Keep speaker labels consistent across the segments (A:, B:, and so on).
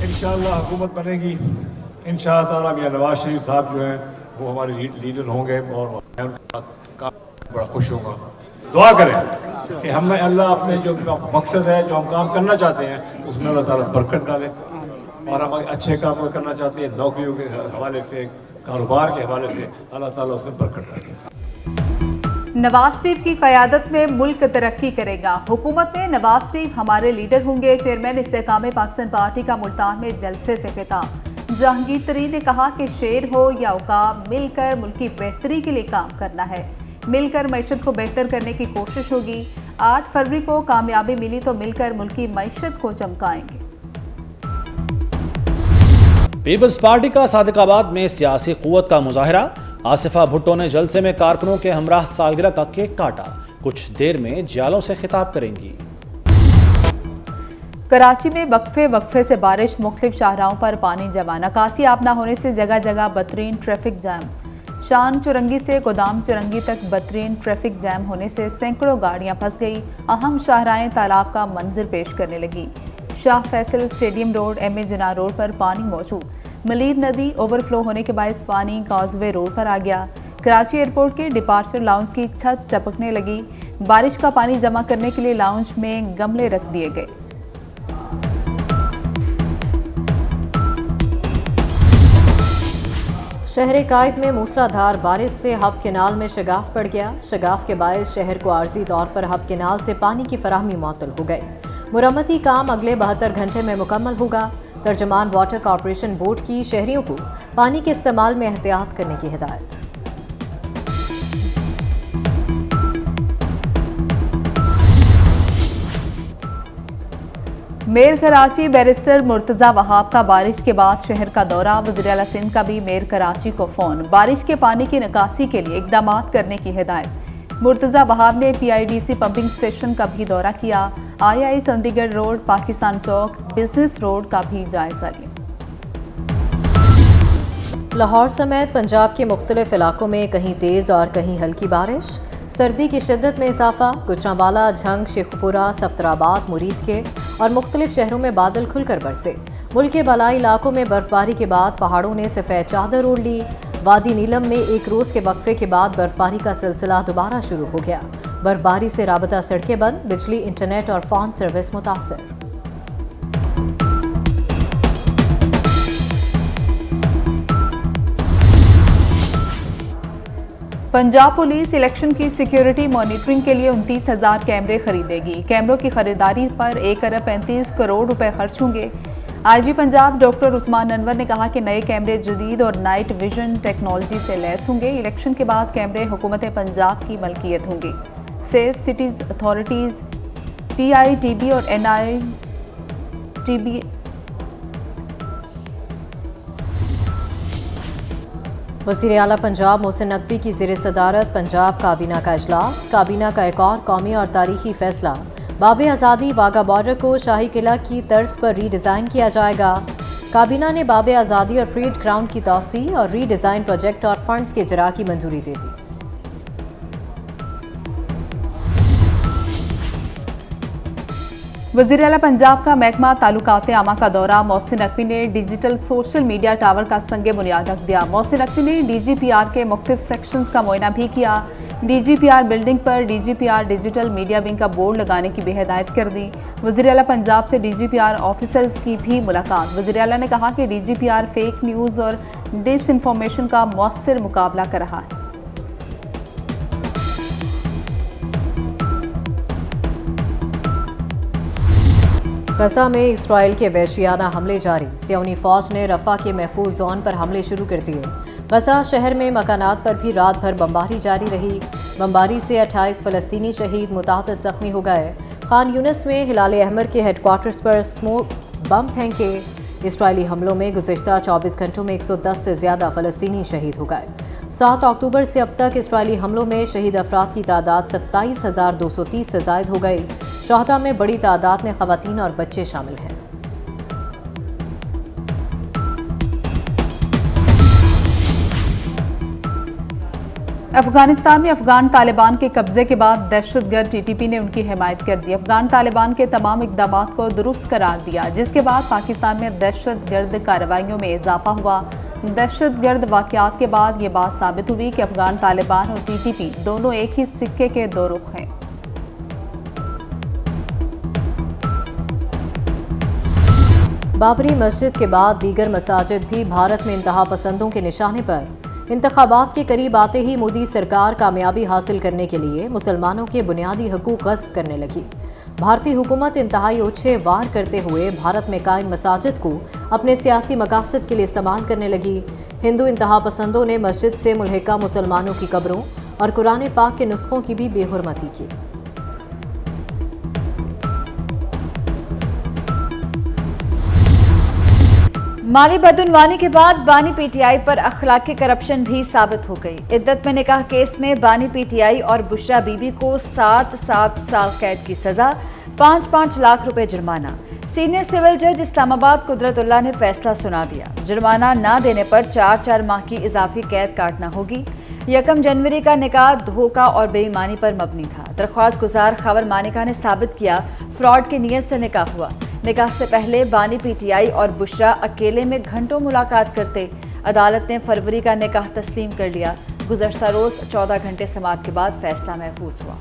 A: इंशाअल्लाह हुकूमत बनेगी, इंशाअल्लाह ताला मियां नवाज शरीफ साहब जो हैं वो हमारे लीडर होंगे और मैं उनके साथ बड़ा खुश होऊंगा। दुआ करें कि हमें अल्लाह अपने जो मकसद है, जो हम काम करना चाहते हैं, उसमें अल्लाह ताला बरकत डाले और हम अच्छे काम करना चाहते हैं, नौकरियों के हवाले से, कारोबार के हवाले से, अल्लाह ताला उसमें बरकत डाले।
B: नवाज शरीफ की क़यादत में मुल्क तरक्की करेगा। हुकूमत में नवाज शरीफ हमारे लीडर होंगे। चेयरमैन इस्तेकाम पाकिस्तान पार्टी का मुल्तान में जलसे से खिताब। जहांगीर तरीन ने कहा कि शेर हो या उकाब, मिलकर मुल्क की बेहतरी के लिए काम करना है। मिलकर मईशत को बेहतर करने की कोशिश होगी। 8 फरवरी को कामयाबी मिली तो मिलकर मुल्क की मईशत को चमकाएंगे।
C: पीपल्स पार्टी का सादिकाबाद में सियासी कुव्वत का मुजाहरा। आसिफा भुट्टो ने जलसे में कारकुनों के हमराह सालगिरह का केक काटा। कुछ देर में जियालों से खिताब करेंगी।
B: कराची में वक्फे से बारिश, मुख्तलिफ शाहराहों पर पानी जमा। निकासी आब न होने से जगह जगह बदतरीन ट्रैफिक जैम। शान चुरंगी से गोदाम चुरंगी तक बदतरीन ट्रैफिक जैम होने से सैकड़ों गाड़ियां फंस गई। अहम शाहराहें तालाब का मंजर पेश करने लगी। Shah Faisal stadium road, M A. Jinnah road पर पानी मौजूद। मलीर नदी ओवरफ्लो होने के बायस पानी कॉजवे रोड पर आ गया। कराची एयरपोर्ट के डिपार्चर लाउंज की छत टपकने लगी। बारिश का पानी जमा करने के लिए लाउंज में गमले रख दिए गए।
D: शहर कायद में मूसलाधार बारिश से हब केनाल में शगाफ पड़ गया। शगाफ के बायस शहर को आर्जी तौर पर हब केनाल से पानी की फराहमी मुअत्तल हो गई। मुरम्मती काम अगले 72 घंटे में मुकम्मल होगा। तर्जमान वाटर कॉरपोरेशन बोर्ड की शहरियों को पानी के इस्तेमाल में एहतियात करने की हिदायत।
B: मेयर कराची बैरिस्टर मुर्तज़ा वहाब का बारिश के बाद शहर का दौरा। वज़ीर आला सिंध का भी मेयर कराची को फ़ोन। बारिश के पानी की निकासी के लिए इक़दाम करने की हिदायत। मुर्तज़ा वहाब ने PIDC पंपिंग स्टेशन का भी दौरा किया। II चंडीगढ़ रोड, पाकिस्तान चौक, बिजनेस रोड का भी जायजा लिया।
D: लाहौर समेत पंजाब के मुख्तलिफ इलाकों में कहीं तेज़ और कहीं हल्की बारिश। सर्दी की शिद्दत में इजाफा। गुजरांवाला, झंग, शेखपुरा, सफ्तराबाद, मुरीद के और मुख्तलिफ शहरों में बादल खुलकर बरसे। मुल्क के बलाई इलाकों में बर्फबारी के बाद पहाड़ों ने सफ़ेद चादर ओढ़ ली। वादी नीलम में एक रोज़ के वक्फे के बाद बर्फबारी का सिलसिला दोबारा शुरू हो गया। बर्फबारी से राबता सड़कें बंद, बिजली, इंटरनेट और फ़ोन सर्विस मुतासर।
B: पंजाब पुलिस इलेक्शन की सिक्योरिटी मॉनिटरिंग के लिए 29,000 कैमरे खरीदेगी। कैमरों की खरीदारी पर 1 अरब 35 करोड़ रुपए खर्च होंगे। IG पंजाब डॉक्टर उस्मान अनवर ने कहा कि नए कैमरे जदीद और नाइट विजन टेक्नोलॉजी से लैस होंगे। इलेक्शन के बाद कैमरे हुकूमत पंजाब की मलकियत होंगी। सेफ सिटीज़ अथॉरिटीज़, PITB और NITB
D: वज़ीर आला पंजाब मोहसिन नकवी की ज़ेर सदारत पंजाब काबीना का इजलास। काबीना का एक और कौमी और तारीखी फैसला, बाब आज़ादी वाघा बॉर्डर को शाही किला की तर्ज पर रीडिज़ाइन किया जाएगा। काबीना ने बाब आज़ादी और परेड ग्राउंड की तौसी और रीडिज़ाइन प्रोजेक्ट और फंड्स के इजरा की मंजूरी दे दी।
B: वज़ीर आला पंजाब का महकमा ताल्लुकात आमा का दौरा। मोहसिन नकवी ने डिजिटल सोशल मीडिया टावर का संगे बुनियाद रख दिया। मोहसिन नकवी ने DGPR के मुख्तलिफ सेक्शंस का मुआयना भी किया। DGPR बिल्डिंग पर DGPR डिजिटल मीडिया विंग का बोर्ड लगाने की भी हिदायत कर दी। वज़ीर आला पंजाब से DGPR ऑफिसर्स की भी मुलाकात। वज़ीर आला ने कहा कि DGPR फेक न्यूज़ और डिसइंफॉर्मेशन का मौसर मुकाबला कर रहा है।
D: गजा में इसराइल के वहशियाना हमले जारी। सियोनी फौज ने रफा के महफूज जोन पर हमले शुरू कर दिए। गजा शहर में मकानात पर भी रात भर बमबारी जारी रही। बमबारी से 28 फ़लस्तीनी शहीद, मुताअद्दिद जख्मी हो गए। खान यूनिस में हिलाल अहमर के हेडक्वार्टर्स पर स्मोक बम फेंके। इसराइली हमलों में गुज़िश्ता 24 घंटों में 110 से ज़्यादा फ़लस्तीनी शहीद हो गए। 7 अक्टूबर से अब तक इसराइली हमलों में शहीद अफराद की तादाद 27,230 से ज़ायद हो गई। शहदा में बड़ी तादाद में ख़वातीन और बच्चे शामिल हैं।
B: अफगानिस्तान में अफगान तालिबान के कब्जे के बाद दहशतगर्द TTP ने उनकी हिमायत कर दी। अफगान तालिबान के तमाम इक़दामात को दुरुस्त करार दिया, जिसके बाद पाकिस्तान में दहशतगर्द कार्रवाइयों में इजाफा हुआ। दहशतगर्द वाक़यात के बाद ये बात साबित हुई कि अफगान तालिबान और TTP दोनों एक ही सिक्के के दो रुख हैं।
D: बाबरी मस्जिद के बाद दीगर मसाजिद भी भारत में इंतहा पसंदों के निशाने पर। इंतखाबात के करीब आते ही मोदी सरकार कामयाबी हासिल करने के लिए मुसलमानों के बुनियादी हकूक़ गस्ब करने लगी। भारतीय हुकूमत इंतहाई ओछे वार करते हुए भारत में कायम मसाजिद को अपने सियासी मकासद के लिए इस्तेमाल करने लगी। हिंदू इंतहा पसंदों ने मस्जिद से मुल्हिका मुसलमानों की कब्रों और कुरान पाक के नुस्खों की भी बेहुरमती की।
E: माली बदउनवानी के बाद बानी PTI पर अखलाकी करप्शन भी साबित हो गई। इद्दत में निकाह केस में बानी PTI और बुशरा बीबी को 7-7 साल कैद की सजा, 5-5 लाख रुपए जुर्माना। सीनियर सिविल जज इस्लामाबाद कुदरतुल्लाह ने फैसला सुना दिया। जुर्माना ना देने पर 4-4 माह की इजाफी कैद काटना होगी। 1 जनवरी का निकाह धोखा और बेईमानी पर मबनी था। दरख्वास्त गुजार खबर मानिका ने साबित किया फ्रॉड की नीयत से निकाह हुआ। निकाह से पहले बानी PTI और बुशरा अकेले में घंटों मुलाकात करते। अदालत ने फरवरी का निकाह तस्लीम कर लिया। गुज़श्ता रोज 14 घंटे समाअत के बाद फैसला महफूज हुआ।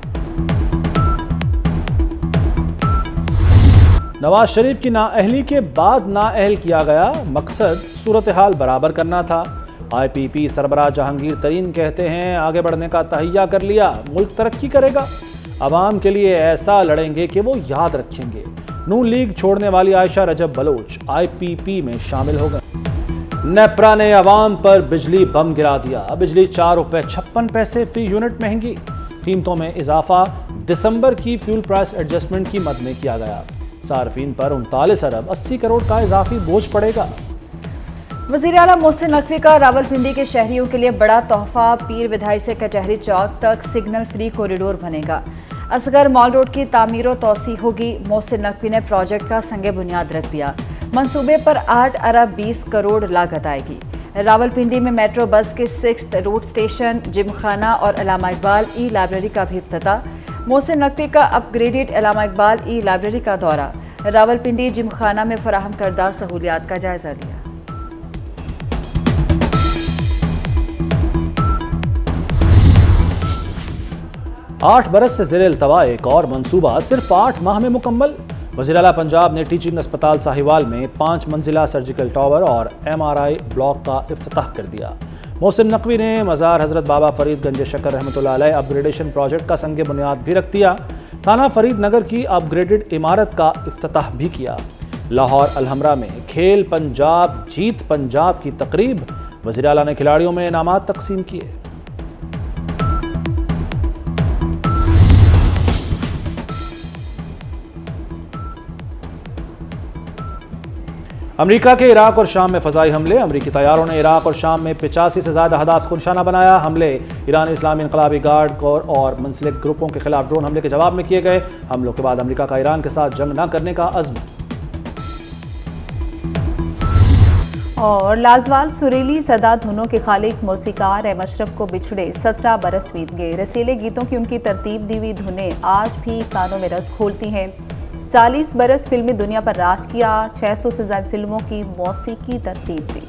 C: नवाज शरीफ की नाअहली के बाद नाअहल किया गया, मकसद सूरत हाल बराबर करना था। IPP सरबराह जहांगीर तरीन कहते हैं आगे बढ़ने का तहैया कर लिया, मुल्क तरक्की करेगा। अवाम के लिए ऐसा लड़ेंगे कि वो याद रखेंगे। नून लीग छोड़ने वाली आयशा रजब बलोच IPP में शामिल हो गए। नेप्रा ने अवाम पर बिजली बम गिरा दिया। बिजली 4 रुपये 56 पैसे फी यूनिट महंगी। कीमतों में इजाफा दिसंबर की फ्यूल प्राइस एडजस्टमेंट की मद में किया गया। सार्फिन पर 39 अरब 80 करोड़ का इजाफी बोझ पड़ेगा।
E: वज़ीर आला मोहसिन नकवी का रावलपिंडी के शहरियों के लिए बड़ा तोहफा। पीर विधाई से कचहरी चौक तक सिग्नल फ्री कॉरिडोर बनेगा। असगर मॉल रोड की तामीर और तोसी होगी। मोहसिन नकवी ने प्रोजेक्ट का संगे बुनियाद रख दिया। मंसूबे पर 8 अरब 20 करोड़ लागत आएगी। रावलपिंडी में मेट्रो बस के 6th रोड स्टेशन, जिम खाना और अल्लामा इकबाल ई-लाइब्रेरी का भी इफ्तिताह। मोहसिन नकवी का अपग्रेडेड अल्लामा इकबाल ई-लाइब्रेरी का दौरा। रावलपिंडी जिम खाना में फराहम करदा सहूलियात का जायजा लिया।
C: आठ बरस से ज़ेरे इल्तवा एक और मंसूबा सिर्फ 8 माह में मुकम्मल। वज़ीर आला पंजाब ने टीचिंग अस्पताल साहिवाल में 5 मंजिला सर्जिकल टावर और MRI ब्लॉक का इफ्तिताह कर दिया। मोहसिन नकवी ने मज़ार हज़रत बाबा फरीद गंज शकर रहमतुल्लाह अलैह अपग्रेडेशन प्रोजेक्ट का संगे बुनियाद भी रख दिया। थाना फरीद नगर की अपग्रेडेड इमारत का इफ्तिताह भी किया। लाहौर अलहमरा में खेल पंजाब जीत पंजाब की तकरीब। वज़ीर आला ने खिलाड़ियों में इनामात तकसीम किए। अमेरिका के इराक और शाम में फ़ज़ाई हमले। अमेरिकी तैयारों ने इराक और शाम में 85 से ज़्यादा अहदाफ को निशाना बनाया। हमले ईरानी इस्लामी इनकलाबी गार्ड कोर और मुंसलिक ग्रुपों के खिलाफ ड्रोन हमले के जवाब में किए गए। हमलों के बाद अमेरिका का ईरान के साथ जंग न करने का अज़्म।
B: और लाजवाल सुरीली सदा धुनों के खालिक मौसीकार ए मशरफ को बिछड़े 17 बरस बीत गए। रसीले गीतों की उनकी तरतीब दी हुई धुनें आज भी कानों में रस खोलती हैं। 40 बरस फिल्मी दुनिया पर राज किया, 600 से ज्यादा फिल्मों की मौसीकी तरतीब दी।